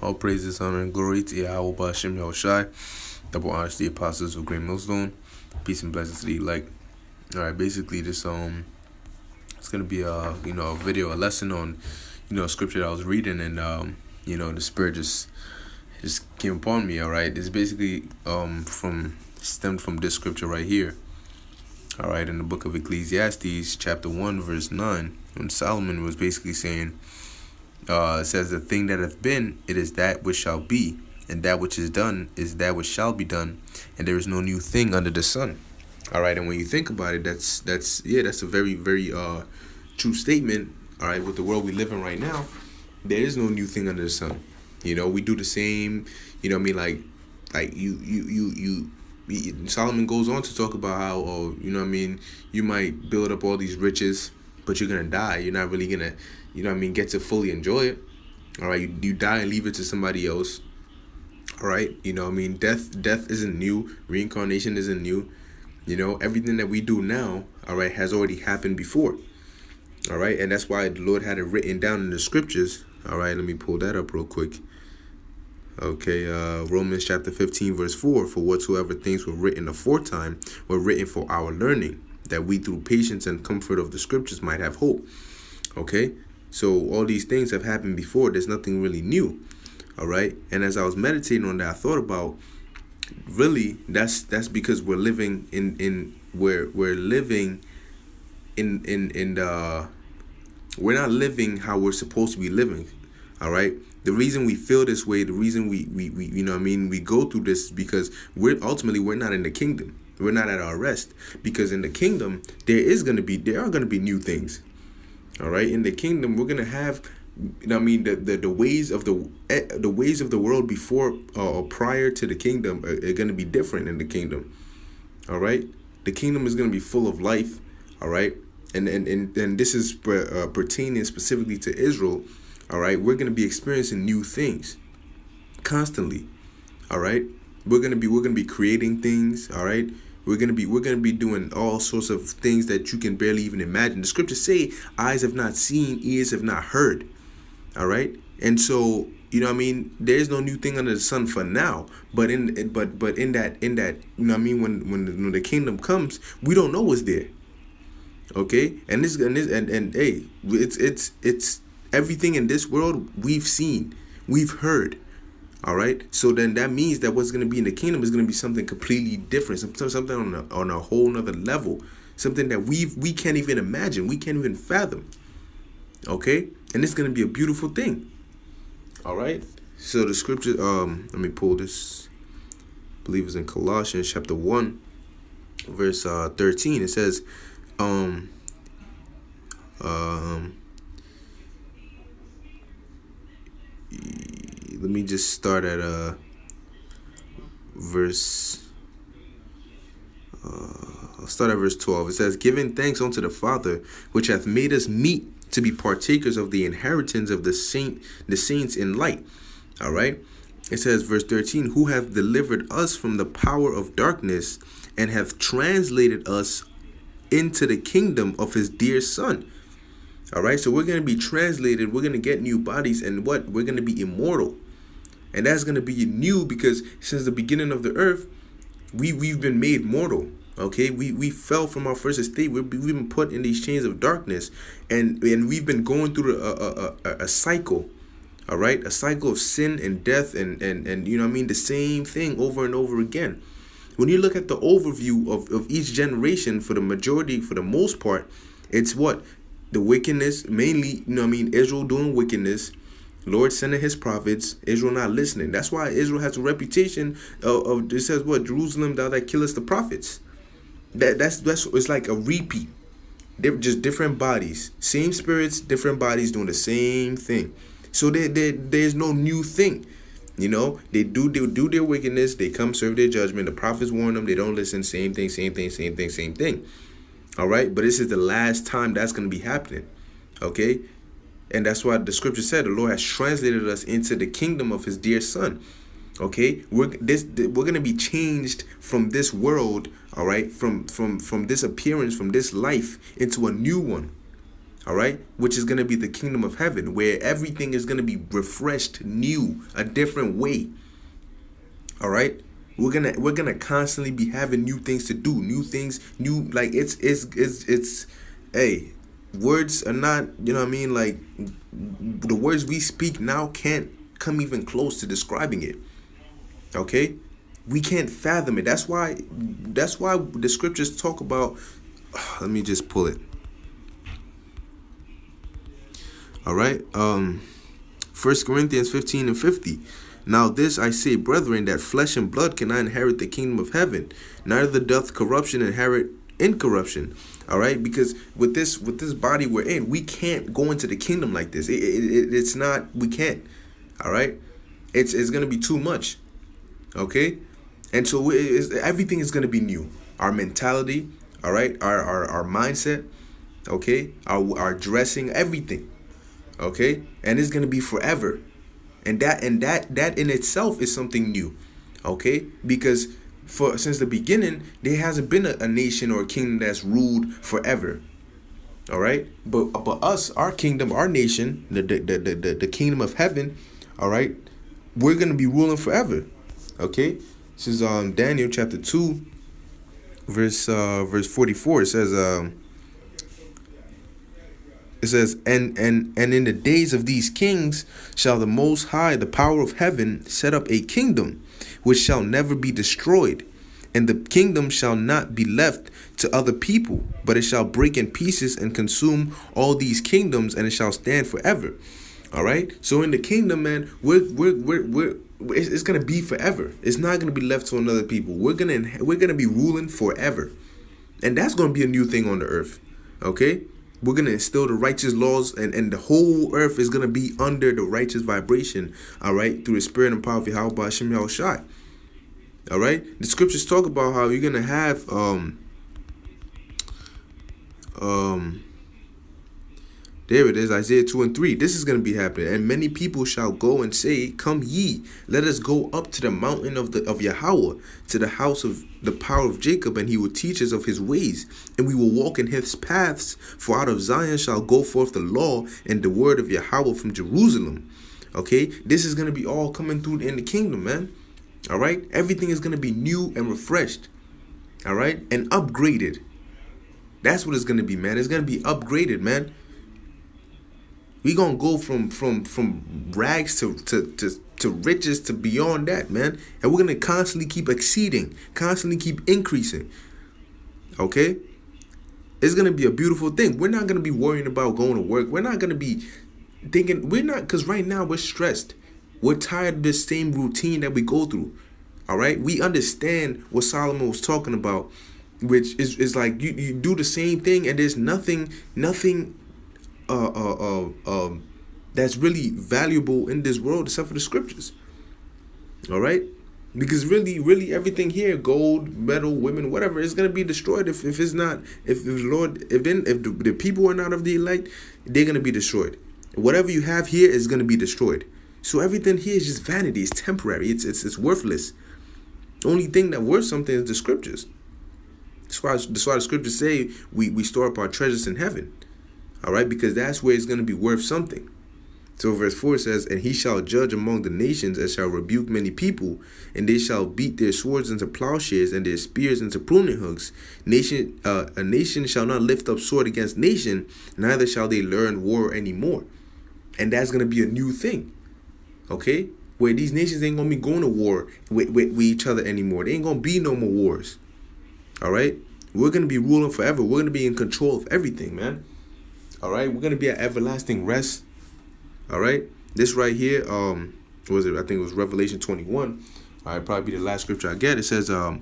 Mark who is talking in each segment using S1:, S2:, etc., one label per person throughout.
S1: All praises, honor, and glory to Yahweh Ba'Shem Yahushai. Double honors to the apostles of Great Millstone. Peace and blessings to the elect. Alright, basically this it's gonna be a video, a lesson on, scripture that I was reading, and the spirit just came upon me. Alright. It's basically stemmed from this scripture right here. Alright, in the book of Ecclesiastes, chapter 1, verse 9, when Solomon was basically saying, it says, the thing that hath been, it is that which shall be, and that which is done is that which shall be done, and there is no new thing under the sun. All right, and when you think about it, that's a very, very true statement. All right, with the world we live in right now, there is no new thing under the sun. We do the same. Solomon goes on to talk about how, you might build up all these riches, but you're gonna die. You're not really gonna, get to fully enjoy it. All right, you die and leave it to somebody else. All right, death isn't new. Reincarnation isn't new. Everything that we do now, all right, has already happened before. All right, and that's why the Lord had it written down in the scriptures. All right, let me pull that up real quick. Okay, Romans chapter 15, verse 4, for whatsoever things were written aforetime were written for our learning, that we through patience and comfort of the scriptures might have hope. Okay, so all these things have happened before. There's nothing really new. All right, and as I was meditating on that, I thought about, really, that's because we're living we're not living how we're supposed to be living. All right, the reason we feel this way, the reason we go through this is because we're not in the kingdom. We're not at our rest, because in the kingdom there are gonna be new things. All right, in the kingdom we're gonna have, the ways of the world before or prior to the kingdom are gonna be different in the kingdom. All right, the kingdom is gonna be full of life. All right, and this is pertaining specifically to Israel. All right, we're gonna be experiencing new things constantly. All right, we're gonna be creating things. All right, we're gonna be doing all sorts of things that you can barely even imagine. The scriptures say, eyes have not seen, ears have not heard. All right, and so there's no new thing under the sun for now. But in that when the kingdom comes, we don't know what's there. Okay, and hey, it's everything in this world we've seen, we've heard. All right, so then that means that what's going to be in the kingdom is going to be something completely different, something on a whole nother level, something that we can't even imagine, we can't even fathom. Okay, and it's going to be a beautiful thing. All right, so the scripture, let me pull this. I believe it's in Colossians chapter 1, verse 13. It says, let me just start at verse. I'll start at verse 12. It says, giving thanks unto the Father, which hath made us meet to be partakers of the inheritance of the saints in light. All right. It says, verse 13, who hath delivered us from the power of darkness and hath translated us into the kingdom of his dear Son. All right. So we're going to be translated. We're going to get new bodies, and we're going to be immortal. And that's going to be new because since the beginning of the earth, we've been made mortal. Okay, we fell from our first estate. We've been put in these chains of darkness, and we've been going through a cycle. All right, a cycle of sin and death, and the same thing over and over again. When you look at the overview of each generation, for the most part, it's what? The wickedness, mainly, Israel doing wickedness, Lord sending his prophets, Israel not listening. That's why Israel has a reputation of it says what? Jerusalem, thou that killest the prophets. That's it's like a repeat. They're just different bodies, same spirits, different bodies doing the same thing. So there's no new thing. They do their wickedness. They come serve their judgment. The prophets warn them. They don't listen. Same thing. All right, but this is the last time that's going to be happening. Okay, and that's why the scripture said the Lord has translated us into the kingdom of his dear Son. Okay, we're going to be changed from this world. All right, from this appearance, from this life, into a new one. all right, which is going to be the kingdom of heaven, where everything is going to be refreshed, new, a different way. All right, we're gonna constantly be having new things to do, new things, new, like, it's hey, words are not, you know what I mean, like, the words we speak now can't come even close to describing it. Okay, we can't fathom it. That's why the scriptures talk about, let me just pull it. All right. 1 Corinthians 15:50. Now this I say, brethren, that flesh and blood cannot inherit the kingdom of heaven, neither doth corruption inherit incorruption. All right, because with this body we're in, we can't go into the kingdom like this. It's not, we can't. All right, it's gonna be too much. Okay, and so everything is gonna be new. Our mentality, all right, our mindset, okay, our dressing, everything. Okay, and it's gonna be forever, and that in itself is something new. Okay, because since the beginning there hasn't been a nation or a kingdom that's ruled forever. All right, but us, our kingdom, our nation, the kingdom of heaven, all right, we're gonna be ruling forever. Okay, this is Daniel chapter 2, verse 44. It says, and in the days of these kings shall the Most High, the power of heaven, set up a kingdom which shall never be destroyed. And the kingdom shall not be left to other people, but it shall break in pieces and consume all these kingdoms, and it shall stand forever. All right. So in the kingdom, man, it's gonna be forever. It's not gonna be left to another people. We're gonna be ruling forever, and that's gonna be a new thing on the earth. Okay. We're going to instill the righteous laws, and the whole earth is going to be under the righteous vibration, all right, through the spirit and power of Yahweh Hashem Yahushai. All right, the scriptures talk about how you're going to have there it is, Isaiah 2:3. This is going to be happening. And many people shall go and say, come ye, let us go up to the mountain of Yahweh, to the house of the power of Jacob, and he will teach us of his ways, and we will walk in his paths. For out of Zion shall go forth the law and the word of Yahweh from Jerusalem. Okay, this is going to be all coming through in the kingdom, man. All right, everything is going to be new and refreshed. All right, and upgraded. That's what it's going to be, man. It's going to be upgraded, man. We gonna go from rags to riches, to beyond that, man. And we're gonna constantly keep exceeding, constantly keep increasing. Okay? It's gonna be a beautiful thing. We're not gonna be worrying about going to work. We're not gonna be thinking, because right now we're stressed. We're tired of this same routine that we go through. All right? We understand what Solomon was talking about, which is like you do the same thing, and there's nothing that's really valuable in this world except for the scriptures. All right, because really everything here, gold, metal, women, whatever, is gonna be destroyed if it's not, if the people are not of the elect, they're gonna be destroyed. Whatever you have here is gonna be destroyed. So everything here is just vanity. It's temporary. It's worthless. The only thing that worth something is the scriptures. That's why the scriptures say we store up our treasures in heaven. All right, because that's where it's going to be worth something. So verse 4 says, and he shall judge among the nations, and shall rebuke many people, and they shall beat their swords into plowshares, and their spears into pruning hooks. A nation shall not lift up sword against nation, neither shall they learn war anymore. And that's going to be a new thing. Okay, where these nations ain't going to be going to war with each other anymore. They ain't going to be no more wars. All right, we're going to be ruling forever. We're going to be in control of everything, man. All right, we're gonna be at everlasting rest. All right, this right here, what was it? I think it was Revelation 21. All right, probably be the last scripture I get. It says, look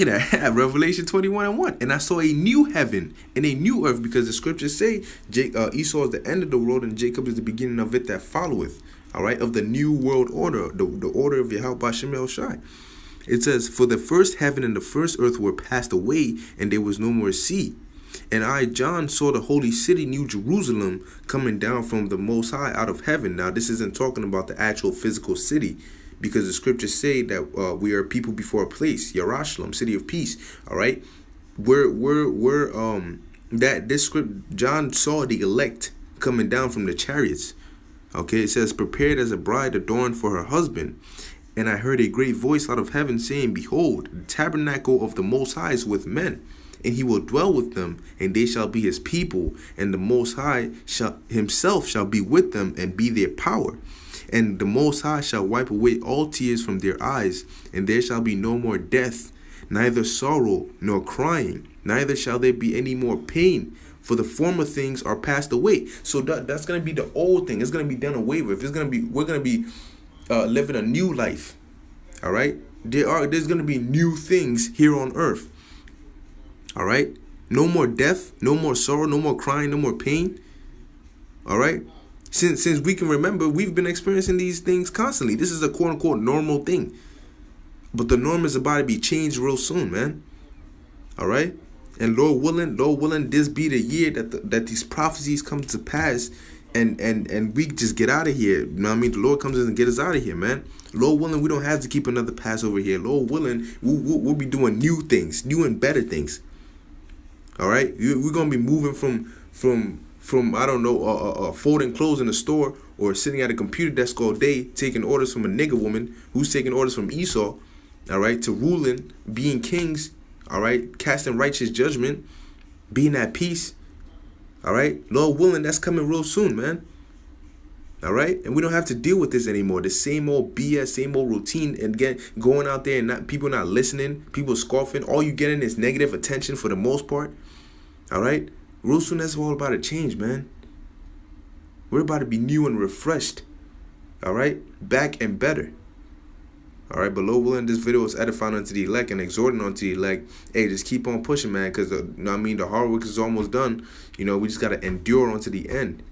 S1: at that, Revelation 21:1. And I saw a new heaven and a new earth, because the scriptures say Esau is the end of the world, and Jacob is the beginning of it that followeth. All right, of the new world order, the order of Yahweh Shem El Shai. It says, for the first heaven and the first earth were passed away, and there was no more sea. And I, John, saw the holy city, New Jerusalem, coming down from the Most High out of heaven. Now, this isn't talking about the actual physical city, because the scriptures say that we are people before a place, Yerushalayim, city of peace. All right, we're that this script, John saw the elect coming down from the chariots. Okay, it says, prepared as a bride adorned for her husband. And I heard a great voice out of heaven saying, behold, the tabernacle of the Most High is with men, and he will dwell with them, and they shall be his people, and the Most High himself shall be with them and be their power. And the Most High shall wipe away all tears from their eyes, and there shall be no more death, neither sorrow nor crying, neither shall there be any more pain, for the former things are passed away. So that's going to be the old thing. It's going to be done away with. We're going to be living a new life. All right. There's going to be new things here on earth. All right. No more death, no more sorrow, no more crying, no more pain. All right. Since we can remember, we've been experiencing these things constantly. This is a quote unquote normal thing. But the norm is about to be changed real soon, man. All right. And Lord willing, this be the year that these prophecies come to pass, and we just get out of here. You know what I mean? The Lord comes in and get us out of here, man. Lord willing, we don't have to keep another Passover here. Lord willing, we'll be doing new things, new and better things. All right, we're gonna be moving from I don't know, folding clothes in the store or sitting at a computer desk all day taking orders from a nigger woman who's taking orders from Esau. All right, to ruling, being kings. All right, casting righteous judgment, being at peace. All right, Lord willing, that's coming real soon, man. All right, and we don't have to deal with this anymore. The same old BS, same old routine, and again, going out there and people not listening, people scoffing. All you getting is negative attention for the most part. All right, real soon, that's all about to change, man. We're about to be new and refreshed. All right, back and better. All right, but Lord willing, this video is edifying unto the elect and exhorting unto the elect. Hey, just keep on pushing, man, because you know what I mean, the hard work is almost done. You know, we just gotta endure unto the end.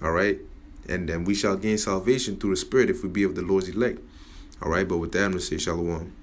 S1: All right, and then we shall gain salvation through the Spirit if we be of the Lord's elect. All right, but with that, I'm gonna say shalom.